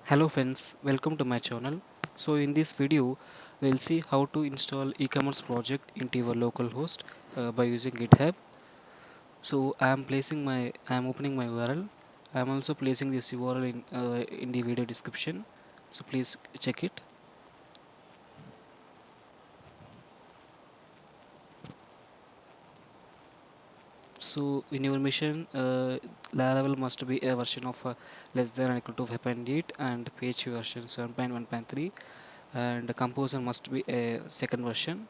Hello friends, welcome to my channel. So in this video, we'll see how to install e-commerce project into your local host by using GitHub. So I am opening my URL. I am also placing this URL in the video description. So please check it. So in your mission, Laravel must be a version of less than or equal to 5.8 and PHP version 7.1.3, and the Composer must be a second version.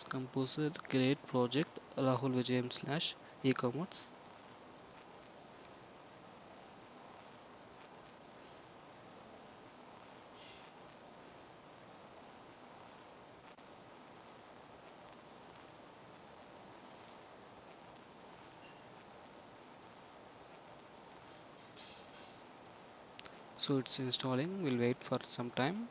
Composer create project Rahul Vijayam slash e-commerce. So it's installing. We'll wait for some time.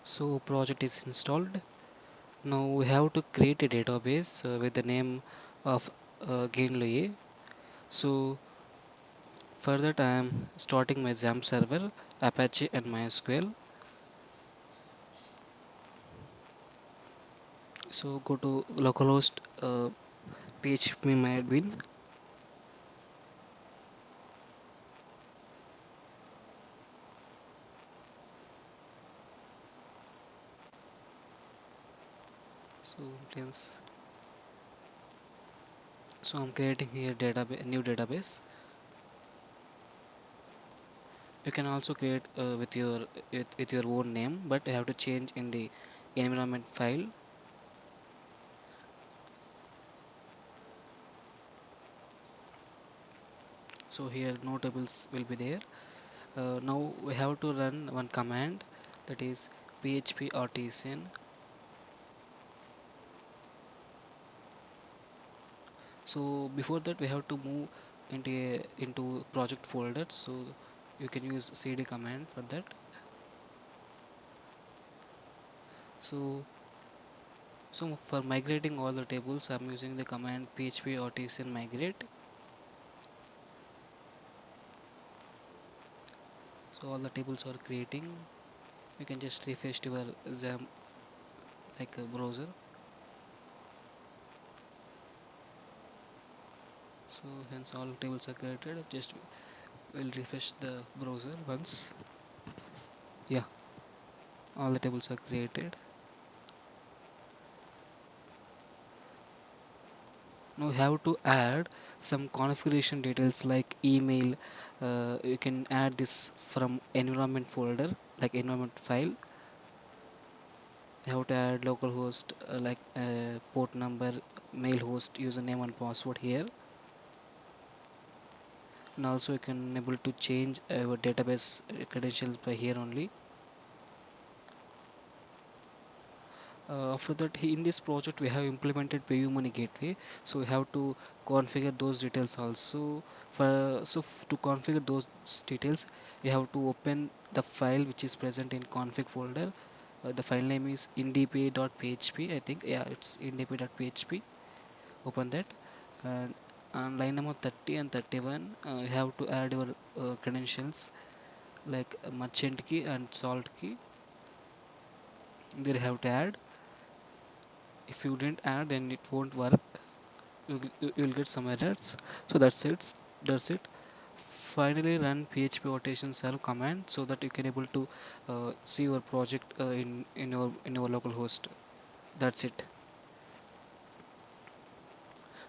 So project is installed. Now we have to create a database with the name of Gainloye. So for that I am starting my XAMPP server, Apache and MySQL. So go to localhost phpMyAdmin. So please. So I'm creating here database, new database. You can also create with your own name, but you have to change in the environment file. So here no tables will be there. Now we have to run one command, that is php artisan. So before that we have to move into project folder, so you can use cd command for that. So so for migrating all the tables, I'm using the command php artisan migrate. So all the tables are creating. You can just refresh your XAMPP like a browser. So hence all tables are created. Just will refresh the browser once. Yeah, all the tables are created. Now you have to add some configuration details like email. You can add this from environment folder, like environment file. You have to add localhost, like port number, mail host, username and password here. And also you can able to change our database credentials by here only. After that, in this project we have implemented PayUmoney gateway, so we have to configure those details also. To configure those details, you have to open the file which is present in config folder. The file name is indp.php, I think. Yeah, it's indp.php. Open that, and on line number 30 and 31, you have to add your credentials, like merchant key and salt key. There you have to add. If you didn't add, then it won't work. You'll get some errors. So that's it. Finally, run php automation serve command so that you can able to see your project in your local host. That's it.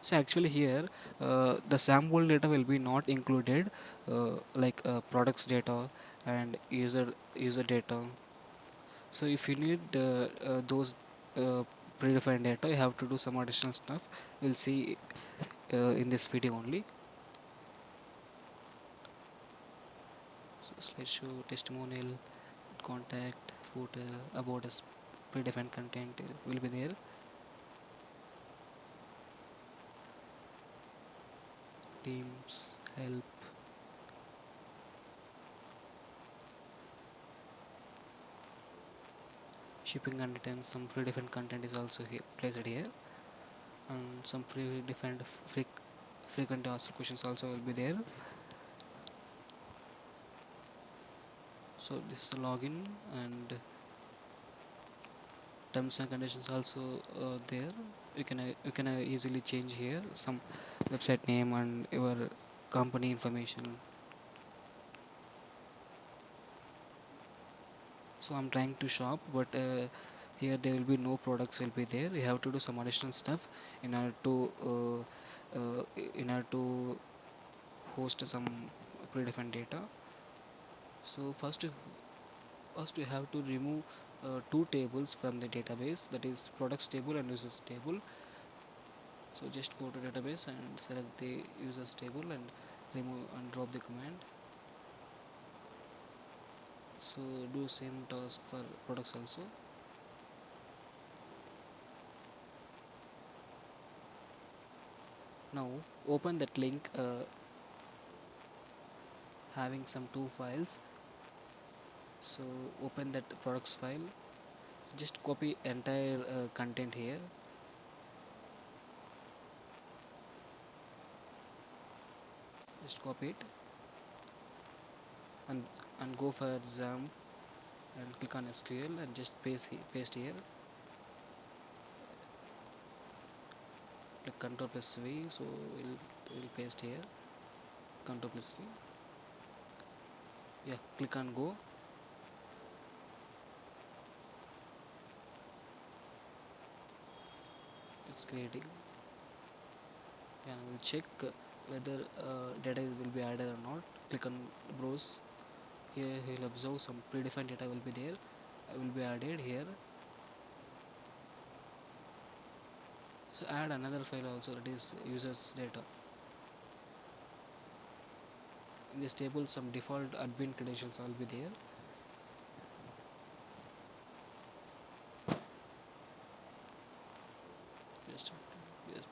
So actually here, the sample data will be not included, like products data and user data. So if you need those uh, predefined data, you have to do some additional stuff. We'll see in this video only. So slideshow, testimonial, contact, footer, about us, predefined content will be there. Teams, help, shipping and returns. Some predefined content is also here placed here, and some predefined frequent asked questions also will be there. So this is the login, and terms and conditions also there. You can easily change here some website name and your company information. So I'm trying to shop, but here there will be no products will be there. You have to do some additional stuff in order to host some predefined data. So first you have to remove two tables from the database, that is products table and users table. So just go to database and select the users table and remove and drop the command. So do same task for products also. Now open that link, having some two files. So open that products file, just copy entire content here. Just copy it and go for XAMPP and click on SQL and just paste here, like Ctrl plus V. So we'll paste here, Ctrl plus V. Yeah, click on go. It's creating. Yeah, we'll check whether data will be added or not. Click on browse. Here he'll observe some predefined data will be there, will be added here. So add another file also, that is users data. In this table some default admin credentials will be there. Just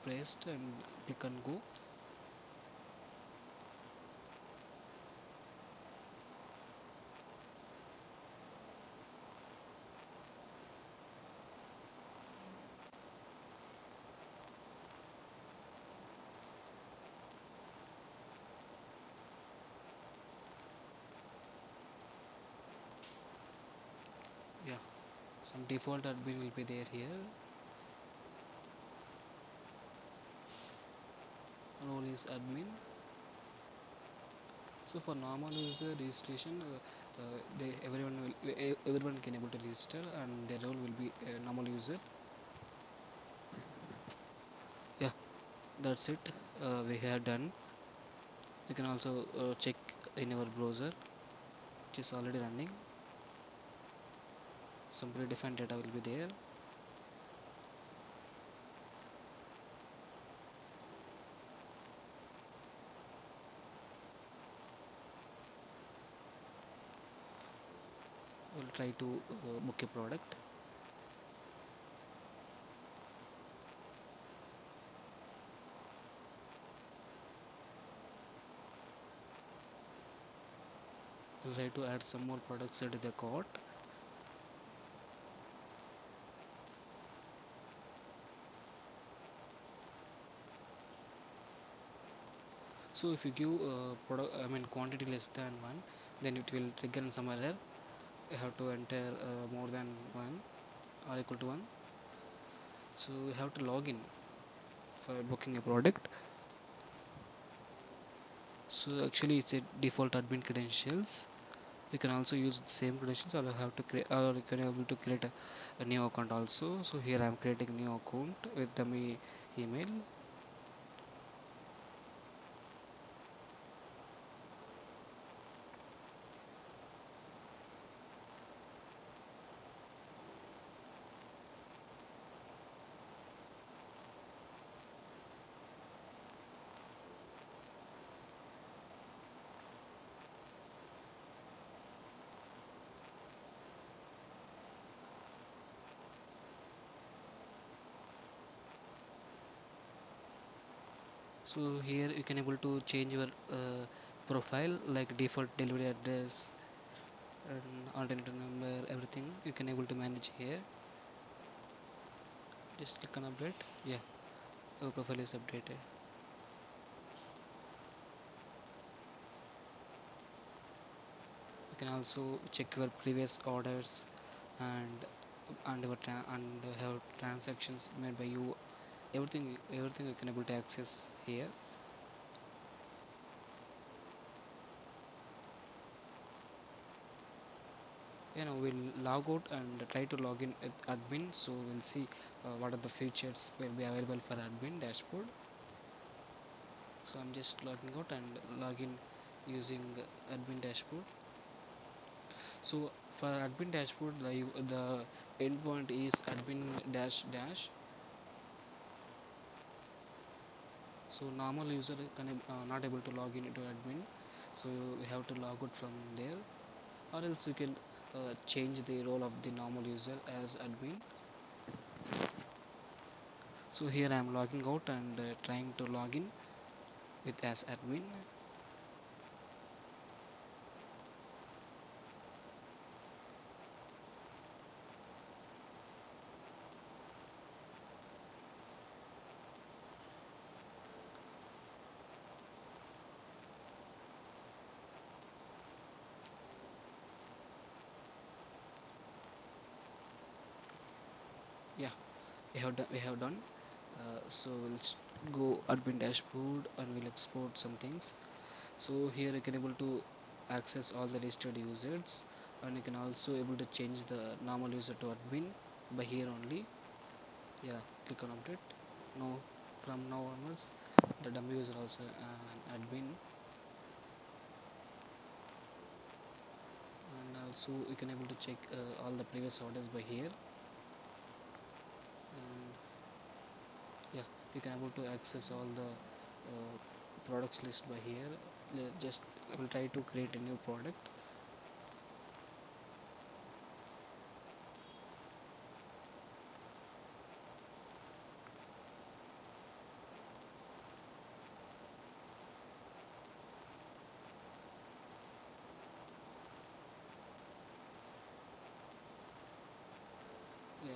pressed and click on go. Yeah, some default admin will be there here. Role is admin. So for normal user registration, everyone can able to register and their role will be normal user. Yeah, that's it. We have done. You can also check in your browser, which is already running. some predefined data will be there. We'll try to book a product. We'll try to add some more products into the cart. So if you give product, I mean quantity less than one, then it will trigger some error. You have to enter more than one or equal to one. So you have to log in for booking a product. So actually it's a default admin credentials. You can also use the same credentials, or you have to create, or you can able to create a new account also. So here I am creating a new account with the me email. So here you can able to change your profile, like default delivery address and alternative number, everything you can able to manage here. Just click on update. Yeah, your profile is updated. You can also check your previous orders and and have transactions made by you. Everything you can able to access here. We'll log out and try to log in with admin, so we'll see what are the features will be available for admin dashboard. So I'm just logging out and login using admin dashboard. So for admin dashboard, the endpoint is admin dash dash. So normal user can not able to log in into admin, so we have to log out from there, or else you can change the role of the normal user as admin. So here I am logging out and trying to log in with as admin. Yeah, we have done. So go admin dashboard and we'll export some things. So here you can able to access all the listed users, and you can also able to change the normal user to admin by here only. Yeah, click on update. No, from now onwards the dummy user also an admin. And also you can able to check all the previous orders by here. And yeah, you can able to access all the products list by here. Just I will try to create a new product.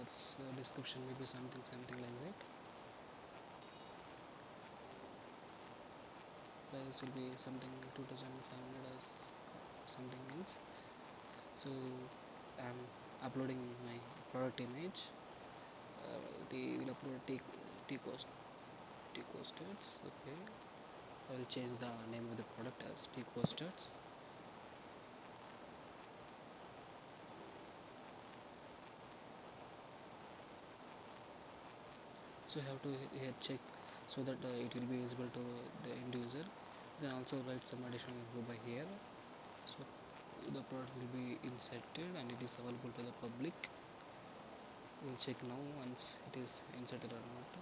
Its description maybe something like that. Price will be something 2500 as something else. So I'm uploading my product image. Will upload tea coasters. Okay, I will change the name of the product as tea coasters. So you have to here check so that it will be visible to the end user. You can also write some additional info by here. So the product will be inserted and it is available to the public. We'll check now once it is inserted or not.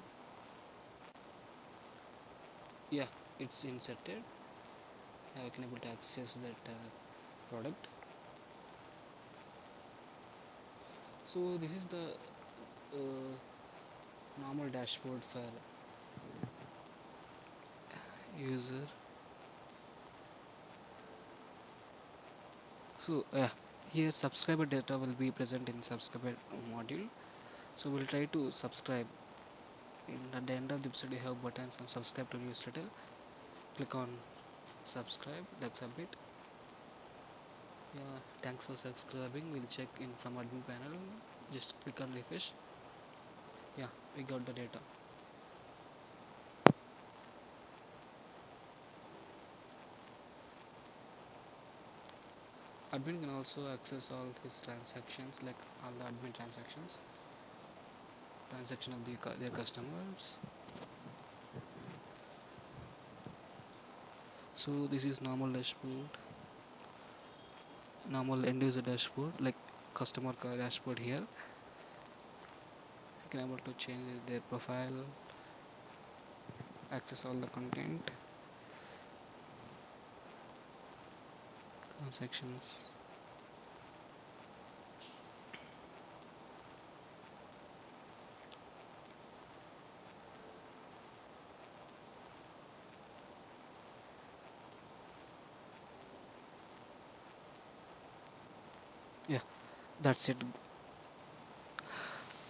Yeah, it's inserted. I can able to access that product. So this is the uh, normal dashboard for user. So here subscriber data will be present in subscriber module. So we'll try to subscribe. At the end of the episode, you have buttons and subscribe to newsletter. Click on subscribe, like submit. Yeah, thanks for subscribing. We'll check in from admin panel. Just click on refresh. Yeah, we got the data. Admin can also access all his transactions, like all the admin transaction of their customers. So this is normal dashboard, normal end user dashboard, like customer dashboard here. You can able to change their profile, access all the content, transactions. Yeah, that's it.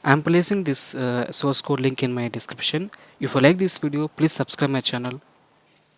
I'm placing this source code link in my description. If you like this video, please subscribe my channel